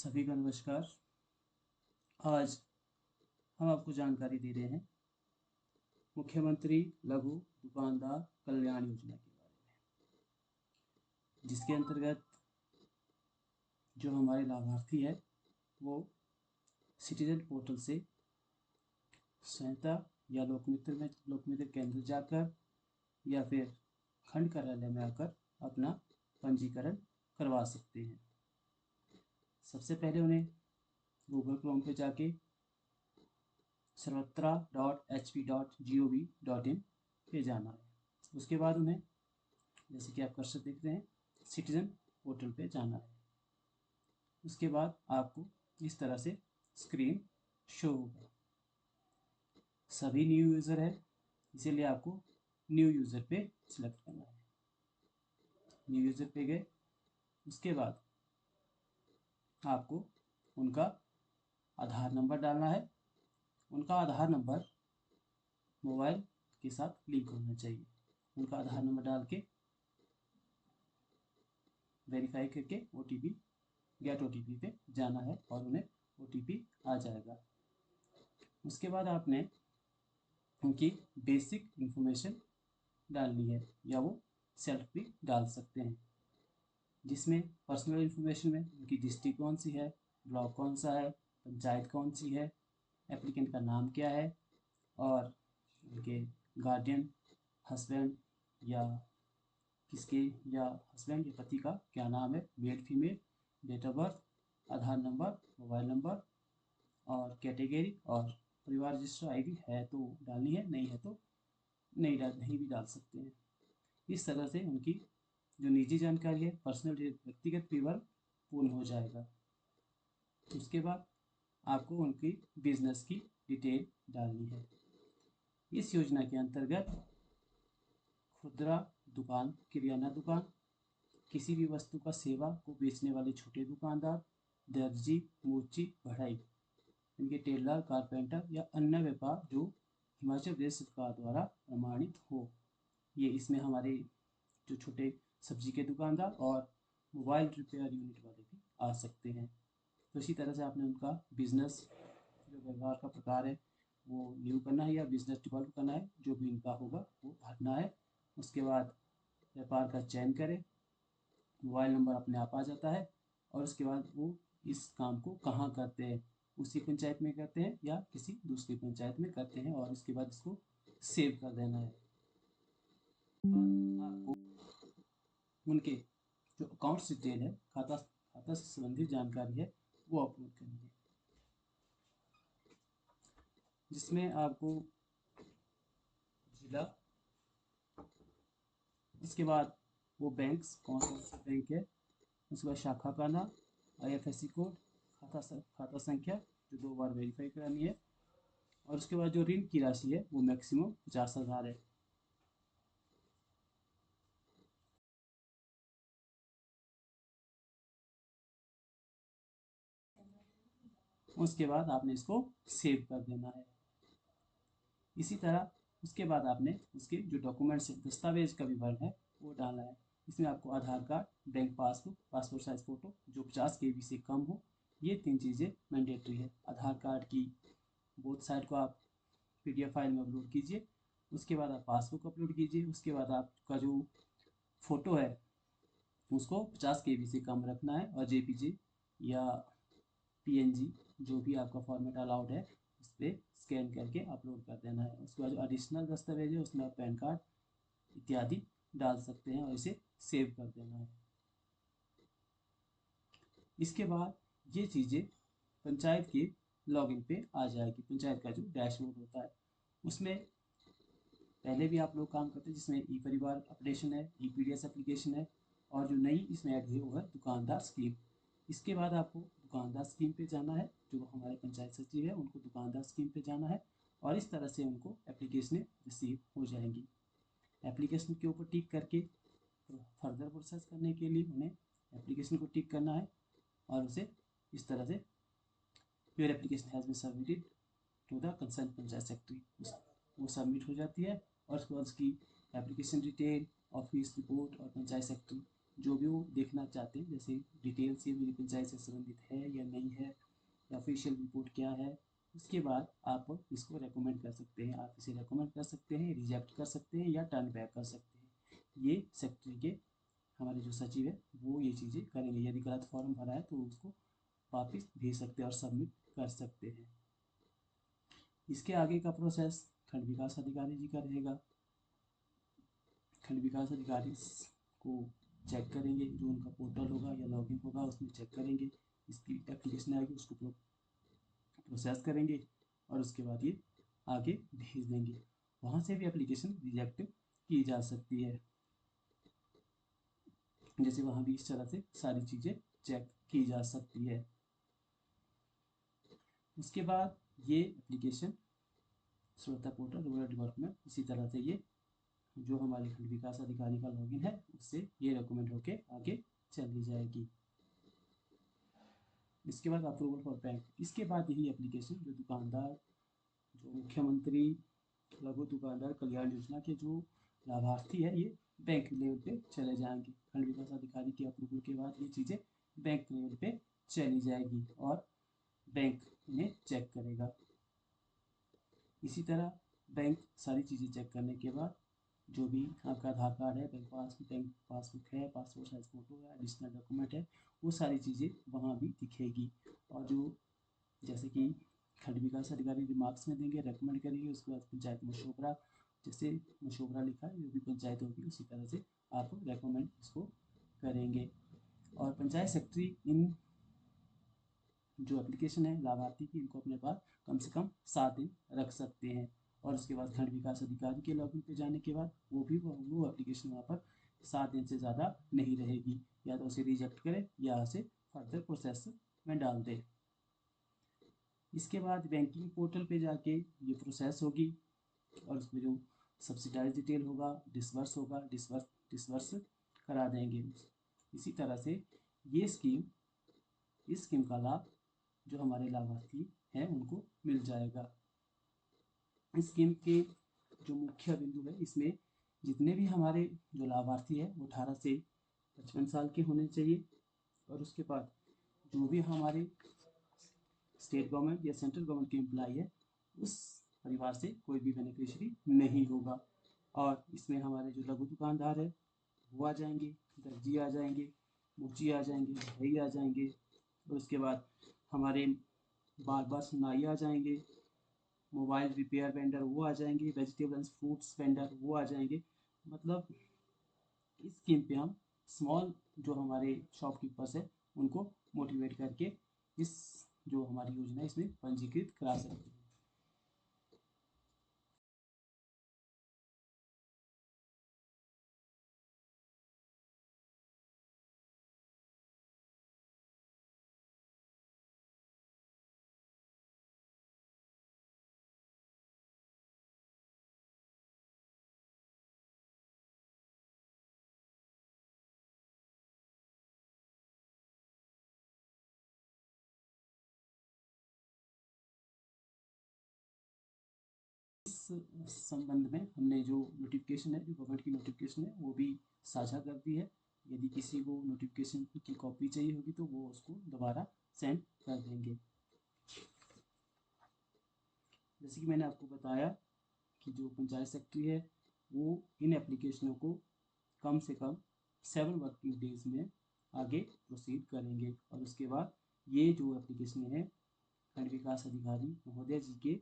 सभी को नमस्कार। आज हम आपको जानकारी दे रहे हैं मुख्यमंत्री लघु दुकानदार कल्याण योजना के बारे में, जिसके अंतर्गत जो हमारे लाभार्थी है वो सिटीजन पोर्टल से संहिता या लोकमित्र केंद्र जाकर या फिर खंड कार्यालय में आकर अपना पंजीकरण करवा सकते हैं। सबसे पहले उन्हें गूगल क्रोम पे जाके sarvatra.hp.gov.in पे जाना है। उसके बाद उन्हें, जैसे कि आप कर्सर देख रहे हैं, सिटीजन पोर्टल पे जाना है। उसके बाद आपको इस तरह से स्क्रीन शो होगा। सभी न्यू यूज़र है, इसीलिए आपको न्यू यूज़र पे सिलेक्ट करना है। न्यू यूज़र पे गए, उसके बाद आपको उनका आधार नंबर डालना है। उनका आधार नंबर मोबाइल के साथ लिंक होना चाहिए। उनका आधार नंबर डाल के वेरीफाई करके गेट OTP पे जाना है और उन्हें OTP आ जाएगा। उसके बाद आपने उनकी बेसिक इंफॉर्मेशन डालनी है या वो सेल्फ भी डाल सकते हैं, जिसमें पर्सनल इंफॉर्मेशन में उनकी डिस्ट्रिक्ट कौन सी है, ब्लॉक कौन सा है, पंचायत कौन सी है, एप्लीकेंट का नाम क्या है और उनके गार्डियन हस्बैंड या हस्बैंड या पति का क्या नाम है, male female, date of birth, Aadhaar number, mobile number और कैटेगरी, और परिवार रजिस्टर ID है तो डालनी है, नहीं है तो नहीं भी डाल सकते हैं। इस तरह से उनकी जो निजी जानकारी है, पर्सनल व्यक्तिगत विवरण पूर्ण हो जाएगा। उसके बाद आपको उनकी बिजनेस की डिटेल डालनी है। इस योजना के अंतर्गत खुदरा दुकान, किराना दुकान, किसी भी वस्तु का सेवा को बेचने वाले छोटे दुकानदार, दर्जी, मूर्ति, बढ़ई, इनके टेलर, कारपेंटर या अन्य व्यापार जो हिमाचल प्रदेश सरकार द्वारा प्रमाणित हो, ये इसमें हमारे जो छोटे सब्जी के दुकानदार और मोबाइल रिपेयर यूनिट वाले भी आ सकते हैं। तो इसी तरह से आपने उनका बिजनेस जो व्यवहार का प्रकार है वो न्यू करना है या बिजनेस डेवलप करना है, जो भी इनका होगा वो भरना है। उसके बाद व्यापार का चयन करें, मोबाइल नंबर अपने आप आ जाता है और उसके बाद वो इस काम को कहाँ करते हैं, उसी पंचायत में करते हैं या किसी दूसरी पंचायत में करते हैं, और इसके बाद इसको सेव कर देना है। आपको उनके जो अकाउंट डिटेल है, खाता खाता से संबंधित जानकारी है, वो अपलोड करनी है, जिसमें आपको जिला, इसके बाद वो बैंक्स कौन कौन सा बैंक है, उसके बाद शाखा का नाम, IFSC कोड, खाता संख्या जो 2 बार वेरीफाई करानी है, और उसके बाद जो ऋण की राशि है वो मैक्सिमम 50,000 है। उसके बाद आपने इसको सेव कर देना है। इसी तरह उसके बाद आपने उसके जो डॉक्यूमेंट्स है, दस्तावेज का विवरण है, वो डालना है। इसमें आपको Aadhaar card, bank passbook, passport size photo जो 50 KB से कम हो, ये 3 चीज़ें मैंडेटरी है। आधार कार्ड की बोथ साइड को आप PDF फाइल में अपलोड कीजिए। उसके बाद आप पासबुक अपलोड कीजिए। उसके बाद आपका जो फ़ोटो है उसको 50 KB से कम रखना है और JPG या PNG जो भी आपका फॉर्मेट अलाउड है उस पर स्कैन करके अपलोड कर देना है। उसके बाद जो एडिशनल दस्तावेज है उसमें आप पैन कार्ड इत्यादि डाल सकते हैं और इसे सेव कर देना है। इसके बाद ये चीज़ें पंचायत के लॉगिन पे आ जाएगी। पंचायत का जो डैशबोर्ड होता है उसमें पहले भी आप लोग काम करते हैं, जिसमें ई परिवार अपडेशन है, EPDS एप्लीकेशन है, और जो नई इसमें ऐड हुई वो है दुकानदार स्कीम। इसके बाद आपको दुकानदार स्कीम पे जाना है, जो हमारे पंचायत सचिव है उनको दुकानदार स्कीम पे जाना है, और इस तरह से उनको एप्लीकेशनें रिसीव हो जाएंगी। एप्लीकेशन के ऊपर टिक करके फर्दर प्रोसेस करने के लिए उन्हें एप्लीकेशन को टिक करना है और उसे इस तरह से your application has been submitted to the concern panchayat secretary, वो सबमिट हो जाती है। और उसके बाद उसकी एप्लीकेशन डिटेल, ऑफिस रिपोर्ट और पंचायत सेक्रेटरी जो भी वो देखना चाहते हैं, जैसे डिटेल से मेरी पंचायत से संबंधित है या नहीं है, या ऑफिशियल रिपोर्ट क्या है। उसके बाद आप इसको रेकमेंड कर सकते हैं, आप इसे रेकमेंड कर सकते हैं, रिजेक्ट कर सकते हैं या टर्न बैक कर सकते हैं। ये सेक्रेटरी के हमारे जो सचिव है वो ये चीज़ें करेंगे। यदि गलत फॉर्म भरा है तो उसको वापस भेज सकते हैं और सबमिट कर सकते हैं। इसके आगे का प्रोसेस खंड विकास अधिकारी जी का रहेगा। खंड विकास अधिकारी को चेक करेंगे, जो उनका पोर्टल होगा या लॉगिन होगा उसमें चेक करेंगे, इसकी एप्लीकेशन आएगी उसको प्रोसेस करेंगे और उसके बाद ये आगे भेज देंगे। वहाँ से भी एप्लीकेशन रिजेक्ट की जा सकती है। जैसे वहाँ भी इस तरह से सारी चीज़ें चेक की जा सकती है। उसके बाद ये एप्लीकेशन श्रोता पोर्टल रूरल डेवलपमेंट, इसी तरह से ये जो हमारे खंड विकास अधिकारी का लॉगिन है उससे ये रिकमेंड होके आगे चली जाएगी। इसके बाद अप्रूवल फॉर बैंक। इसके बाद यही एप्लीकेशन जो दुकानदार, जो मुख्यमंत्री लघु दुकानदार कल्याण योजना के जो लाभार्थी है, ये बैंक लेवल पे चले जाएंगे। खंड विकास अधिकारी के अप्रूवल के बाद ये चीज़ें बैंक लेवल पे चली जाएगी और बैंक इन्हें चेक करेगा। इसी तरह बैंक सारी चीज़ें चेक करने के बाद जो भी आपका आधार कार्ड है, बैंक पासबुक है, पासपोर्ट साइज फ़ोटो है, एडिशनल डॉक्यूमेंट है, वो सारी चीज़ें वहाँ भी दिखेगी। और जो जैसे कि खंड विकास अधिकारी रिमार्क्स में देंगे, रेकमेंड करेंगे, उसके बाद पंचायत मशवरा, जैसे मशवरा लिखा है जो भी पंचायत होगी उसी तरह से आप रेकमेंड इसको करेंगे। और पंचायत सेक्रेटरी इन जो एप्लीकेशन है लाभार्थी की, इनको अपने पास कम से कम 7 दिन रख सकते हैं। और उसके बाद खंड विकास अधिकारी के लॉगिन पे जाने के बाद वो एप्लीकेशन वहाँ पर 7 दिन से ज़्यादा नहीं रहेगी, या तो उसे रिजेक्ट करें या उसे फर्दर प्रोसेस में डाल दें। इसके बाद बैंकिंग पोर्टल पे जाके ये प्रोसेस होगी और उसमें जो सब्सिडाइज डिटेल होगा, डिसवर्स करा देंगे। इसी तरह से ये इस स्कीम का लाभ जो हमारे लाभार्थी हैं उनको मिल जाएगा। इस स्कीम के जो मुख्य बिंदु है, इसमें जितने भी हमारे जो लाभार्थी है वो 18 से 55 साल के होने चाहिए। और उसके बाद जो भी हमारे स्टेट गवर्नमेंट या सेंट्रल गवर्नमेंट के एम्प्लॉय है उस परिवार से कोई भी बेनिफिशियरी नहीं होगा। और इसमें हमारे जो लघु दुकानदार है वो आ जाएंगे, दर्जी आ जाएंगे, मुची आ जाएंगे, भाई आ जाएंगे, और उसके बाद हमारे बार बार सुनाई आ जाएंगे, मोबाइल रिपेयर वेंडर वो आ जाएंगे, वेजिटेबल्स फ्रूट्स वेंडर वो आ जाएंगे। मतलब इस स्कीम पे हम स्मॉल जो हमारे शॉपकीपर्स है उनको मोटिवेट करके इस जो हमारी योजना है इसमें पंजीकृत करा सकते हैं। इस संबंध में हमने जो नोटिफिकेशन है, जो गवर्नमेंट की नोटिफिकेशन है वो भी साझा कर दी है। यदि किसी को नोटिफिकेशन की कॉपी चाहिए होगी तो वो उसको दोबारा सेंड कर देंगे। जैसे कि मैंने आपको बताया कि जो पंचायत सेक्रेटरी है वो इन एप्लीकेशनों को कम से कम 7 वर्किंग डेज में आगे प्रोसीड करेंगे। और उसके बाद ये जो एप्लीकेशन है खंड विकास अधिकारी महोदय जी के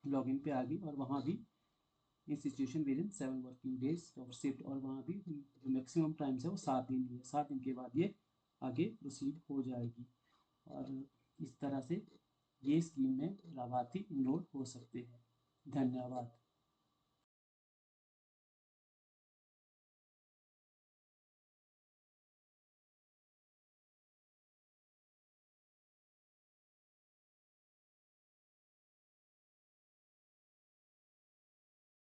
लॉगिन पे आ गई और वहाँ भी institution with in 7 working days और शिफ्ट, और वहाँ भी जो मैक्सिमम टाइम्स है वो 7 दिन ही है। 7 दिन के बाद ये आगे प्रोसीड हो जाएगी। और इस तरह से ये स्कीम में लाभार्थी इनरोल हो सकते हैं। धन्यवाद।